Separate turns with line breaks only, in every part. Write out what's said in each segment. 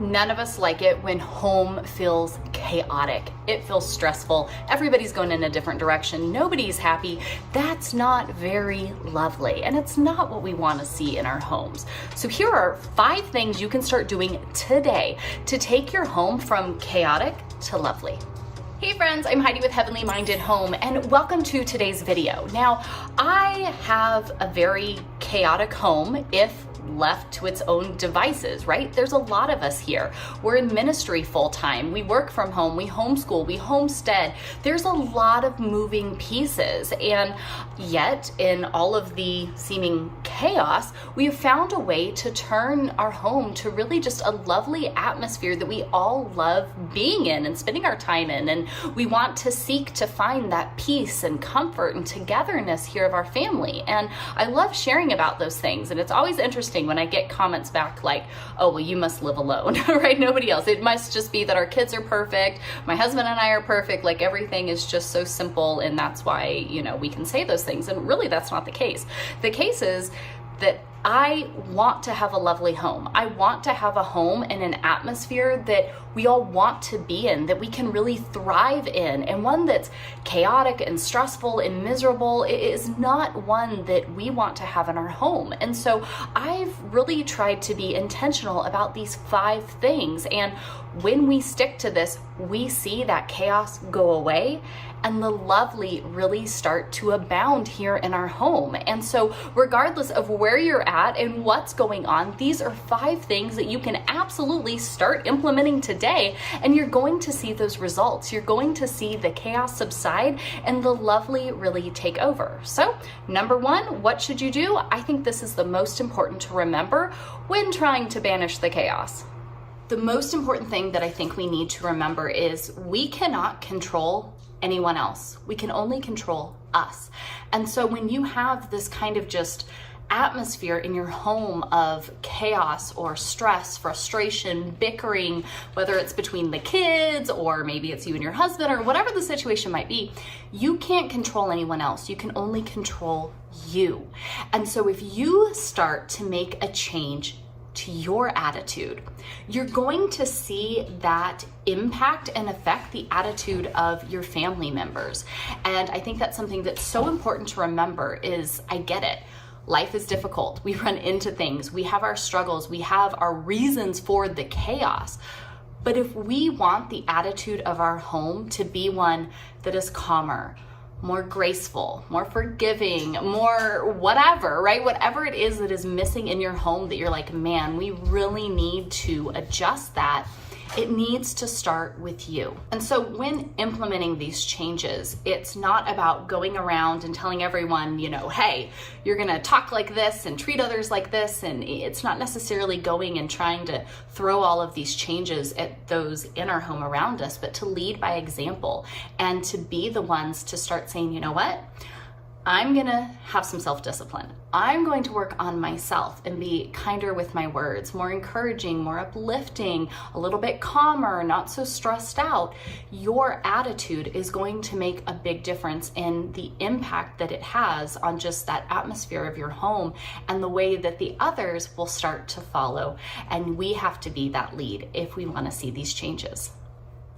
None of us like it when home feels chaotic. It feels stressful. Everybody's going in a different direction. Nobody's happy. That's not very lovely, and it's not what we want to see in our homes. So here are 5 things you can start doing today to take your home from chaotic to lovely. Hey friends, I'm Heidi with Heavenly Minded Home, and welcome to today's video. Now, I have a very chaotic home if left to its own devices, right? There's a lot of us here. We're in ministry full time. We work from home. We homeschool. We homestead. There's a lot of moving pieces. And yet, in all of the seeming chaos, we have found a way to turn our home to really just a lovely atmosphere that we all love being in and spending our time in. And we want to seek to find that peace and comfort and togetherness here of our family. And I love sharing about those things. And it's always interesting when I get comments back like, oh, well, you must live alone, right? Nobody else. It must just be that our kids are perfect. My husband and I are perfect. Like everything is just so simple. And that's why, we can say those things. And really, that's not the case. The case is that I want to have a lovely home. I want to have a home and an atmosphere that we all want to be in, that we can really thrive in, and one that's chaotic and stressful and miserable is not one that we want to have in our home. And so I've really tried to be intentional about these 5 things. And when we stick to this, we see that chaos go away and the lovely really start to abound here in our home. And so regardless of where you're at and what's going on, these are 5 things that you can absolutely start implementing today, and you're going to see those results. You're going to see the chaos subside and the lovely really take over. So number 1, what should you do? I think this is the most important to remember when trying to banish the chaos. The most important thing that I think we need to remember is we cannot control anyone else. We can only control us. And so when you have this kind of just atmosphere in your home of chaos or stress, frustration, bickering, whether it's between the kids or maybe it's you and your husband or whatever the situation might be, you can't control anyone else. You can only control you. And so if you start to make a change to your attitude, you're going to see that impact and affect the attitude of your family members. And I think that's something that's so important to remember is, I get it. Life is difficult. We run into things. We have our struggles. We have our reasons for the chaos. But if we want the attitude of our home to be one that is calmer, more graceful, more forgiving, more whatever, right? Whatever it is that is missing in your home that you're like, man, we really need to adjust that. It needs to start with you. And so when implementing these changes, it's not about going around and telling everyone, hey, you're gonna talk like this and treat others like this. And it's not necessarily going and trying to throw all of these changes at those in our home around us, but to lead by example and to be the ones to start saying, you know what? I'm gonna have some self-discipline. I'm going to work on myself and be kinder with my words, more encouraging, more uplifting, a little bit calmer, not so stressed out. Your attitude is going to make a big difference in the impact that it has on just that atmosphere of your home and the way that the others will start to follow. And we have to be that lead if we want to see these changes.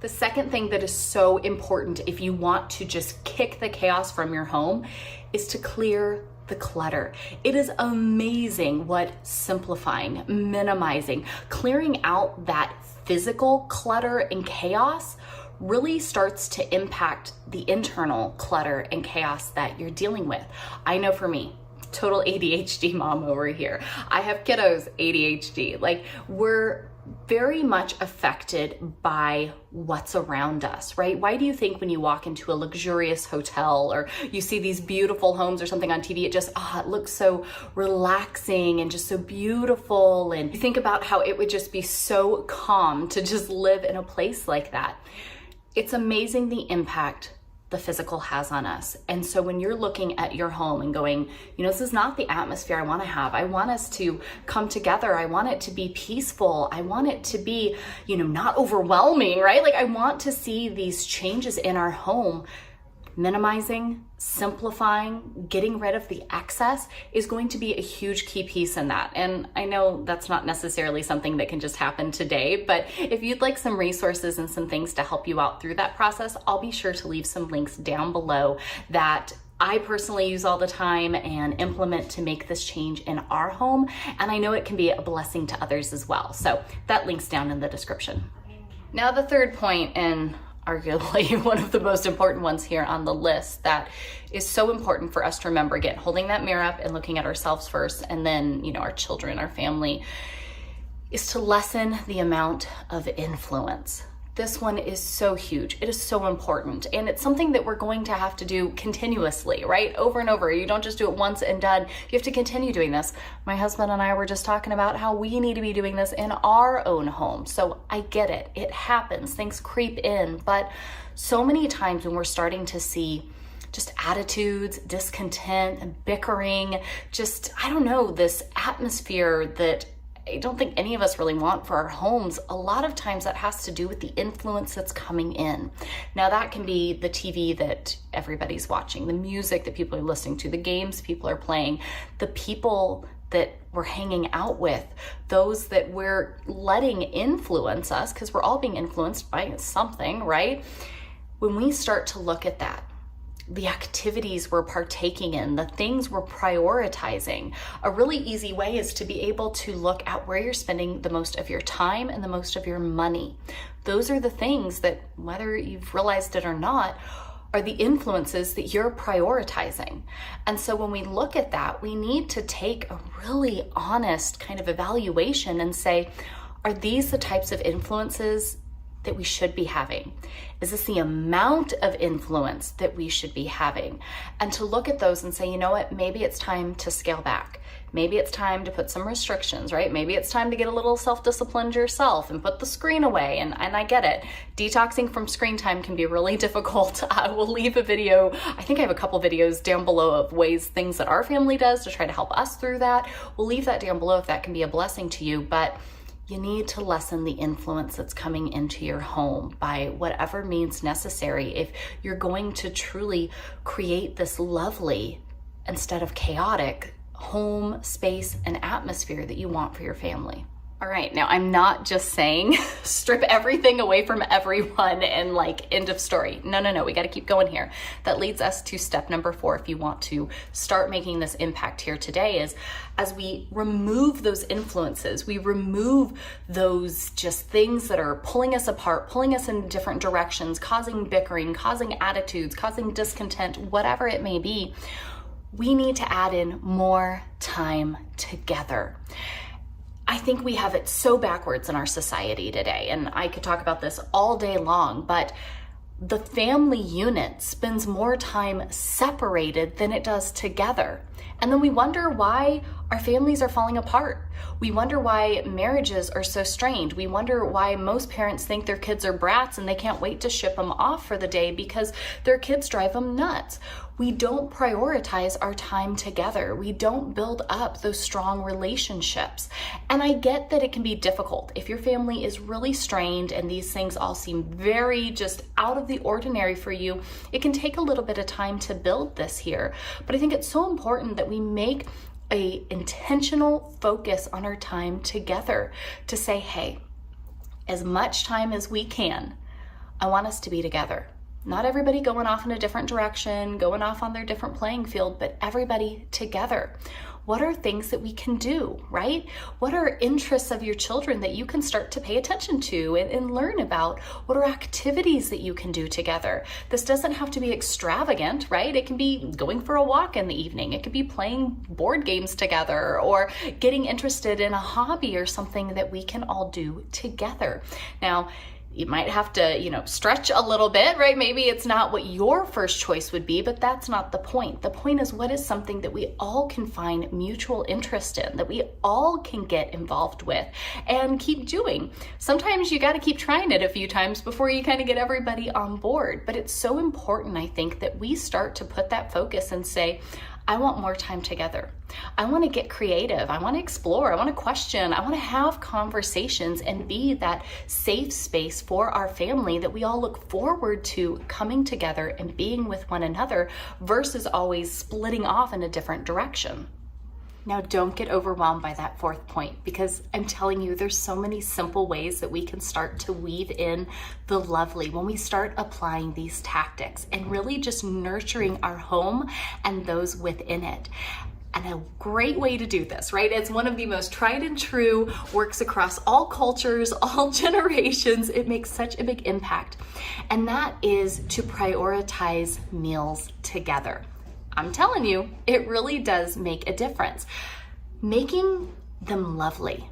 The second thing that is so important if you want to just kick the chaos from your home is to clear the clutter. It is amazing what simplifying, minimizing, clearing out that physical clutter and chaos really starts to impact the internal clutter and chaos that you're dealing with. I know for me, total ADHD mom over here. I have kiddos, ADHD. We're very much affected by what's around us, right? Why do you think when you walk into a luxurious hotel or you see these beautiful homes or something on TV, it just, it looks so relaxing and just so beautiful. And you think about how it would just be so calm to just live in a place like that. It's amazing the impact the physical has on us. And so when you're looking at your home and going, this is not the atmosphere I want to have. I want us to come together. I want it to be peaceful. I want it to be, not overwhelming, right? I want to see these changes in our home. Minimizing, simplifying, getting rid of the excess is going to be a huge key piece in that. And I know that's not necessarily something that can just happen today, but if you'd like some resources and some things to help you out through that process, I'll be sure to leave some links down below that I personally use all the time and implement to make this change in our home. And I know it can be a blessing to others as well. So that link's down in the description. Now, the third point, and arguably one of the most important ones here on the list that is so important for us to remember, again, holding that mirror up and looking at ourselves first, and then, our children, our family, is to lessen the amount of influence. This one is so huge. It is so important. And it's something that we're going to have to do continuously, right? Over and over. You don't just do it once and done. You have to continue doing this. My husband and I were just talking about how we need to be doing this in our own home. So I get it. It happens. Things creep in. But so many times when we're starting to see just attitudes, discontent, and bickering, this atmosphere that I don't think any of us really want for our homes, a lot of times that has to do with the influence that's coming in. Now, that can be the TV that everybody's watching, the music that people are listening to, the games people are playing, the people that we're hanging out with, those that we're letting influence us, because we're all being influenced by something, right? When we start to look at that, the activities we're partaking in, the things we're prioritizing, a really easy way is to be able to look at where you're spending the most of your time and the most of your money. Those are the things that, whether you've realized it or not, are the influences that you're prioritizing. And so when we look at that, we need to take a really honest kind of evaluation and say, are these the types of influences that we should be having? Is this the amount of influence that we should be having? And to look at those and say, you know what, maybe it's time to scale back. Maybe it's time to put some restrictions, right? Maybe it's time to get a little self-disciplined yourself and put the screen away. And I get it. Detoxing from screen time can be really difficult. I will leave a video. I think I have a couple videos down below of things that our family does to try to help us through that. We'll leave that down below if that can be a blessing to you. But you need to lessen the influence that's coming into your home by whatever means necessary if you're going to truly create this lovely, instead of chaotic, home space and atmosphere that you want for your family. All right, now I'm not just saying strip everything away from everyone and end of story. No, we got to keep going here. That leads us to step number 4 if you want to start making this impact here today, is as we remove those influences, we remove those just things that are pulling us apart, pulling us in different directions, causing bickering, causing attitudes, causing discontent, whatever it may be, we need to add in more time together. I think we have it so backwards in our society today, and I could talk about this all day long, but the family unit spends more time separated than it does together. And then we wonder why our families are falling apart. We wonder why marriages are so strained. We wonder why most parents think their kids are brats and they can't wait to ship them off for the day because their kids drive them nuts. We don't prioritize our time together. We don't build up those strong relationships. And I get that it can be difficult. If your family is really strained and these things all seem very just out of the ordinary for you, it can take a little bit of time to build this here. But I think it's so important that we make a intentional focus on our time together to say, hey, as much time as we can, I want us to be together. Not everybody going off in a different direction, going off on their different playing field, but everybody together. What are things that we can do, right? What are interests of your children that you can start to pay attention to and learn about? What are activities that you can do together? This doesn't have to be extravagant, right? It can be going for a walk in the evening. It could be playing board games together or getting interested in a hobby or something that we can all do together. Now, you might have to, stretch a little bit, right? Maybe it's not what your first choice would be, but that's not the point. The point is, what is something that we all can find mutual interest in, that we all can get involved with and keep doing. Sometimes you got to keep trying it a few times before you kind of get everybody on board. But it's so important, I think, that we start to put that focus and say, I want more time together. I want to get creative. I want to explore. I want to question. I want to have conversations and be that safe space for our family that we all look forward to coming together and being with one another versus always splitting off in a different direction. Now, don't get overwhelmed by that fourth point, because I'm telling you, there's so many simple ways that we can start to weave in the lovely when we start applying these tactics and really just nurturing our home and those within it. And a great way to do this, right? It's one of the most tried and true, works across all cultures, all generations. It makes such a big impact. And that is to prioritize meals together. I'm telling you, it really does make a difference. Making them lovely,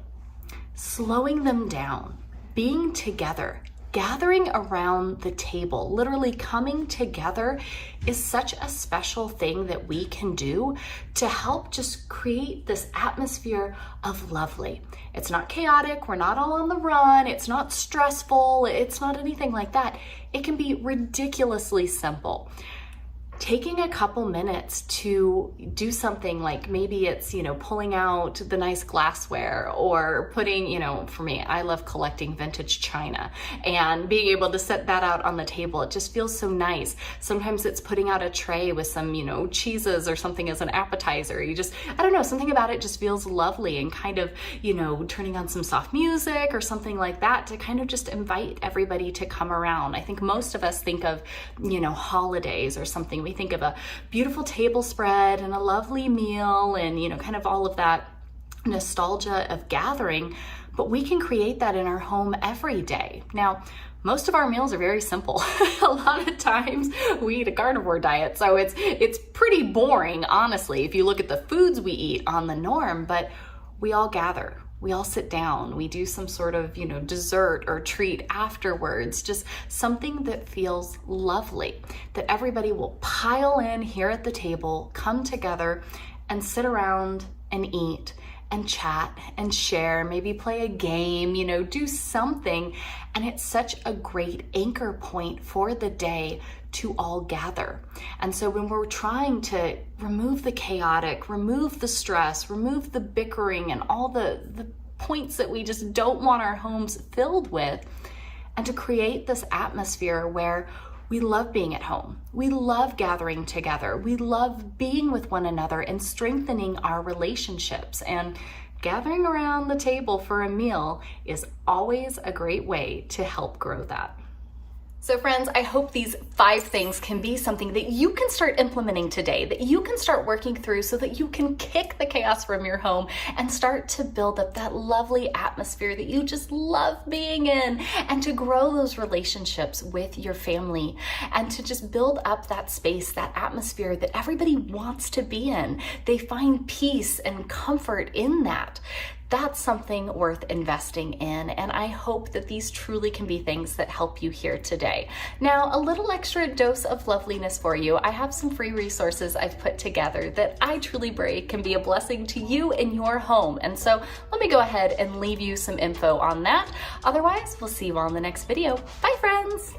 slowing them down, being together, gathering around the table, literally coming together is such a special thing that we can do to help just create this atmosphere of lovely. It's not chaotic, we're not all on the run, it's not stressful, it's not anything like that. It can be ridiculously simple. Taking a couple minutes to do something like maybe it's, pulling out the nice glassware or putting, for me, I love collecting vintage china and being able to set that out on the table. It just feels so nice. Sometimes it's putting out a tray with some, cheeses or something as an appetizer. I don't know, something about it just feels lovely, and kind of, turning on some soft music or something like that to kind of just invite everybody to come around. I think most of us think of, holidays or something. We think of a beautiful table spread and a lovely meal and, kind of all of that nostalgia of gathering, but we can create that in our home every day. Now, most of our meals are very simple. A lot of times we eat a carnivore diet, so it's pretty boring, honestly, if you look at the foods we eat on the norm, but we all gather. We all sit down, we do some sort of, dessert or treat afterwards, just something that feels lovely, that everybody will pile in here at the table, come together and sit around and eat and chat and share, maybe play a game, do something. And it's such a great anchor point for the day to all gather. And so when we're trying to remove the chaotic, remove the stress, remove the bickering and all the points that we just don't want our homes filled with, and to create this atmosphere where we love being at home, we love gathering together, we love being with one another and strengthening our relationships, and gathering around the table for a meal is always a great way to help grow that. So friends, I hope these 5 things can be something that you can start implementing today, that you can start working through so that you can kick the chaos from your home and start to build up that lovely atmosphere that you just love being in, and to grow those relationships with your family, and to just build up that space, that atmosphere that everybody wants to be in. They find peace and comfort in that. That's something worth investing in, and I hope that these truly can be things that help you here today. Now, a little extra dose of loveliness for you. I have some free resources I've put together that I truly believe can be a blessing to you in your home, and so let me go ahead and leave you some info on that. Otherwise, we'll see you all in the next video. Bye, friends!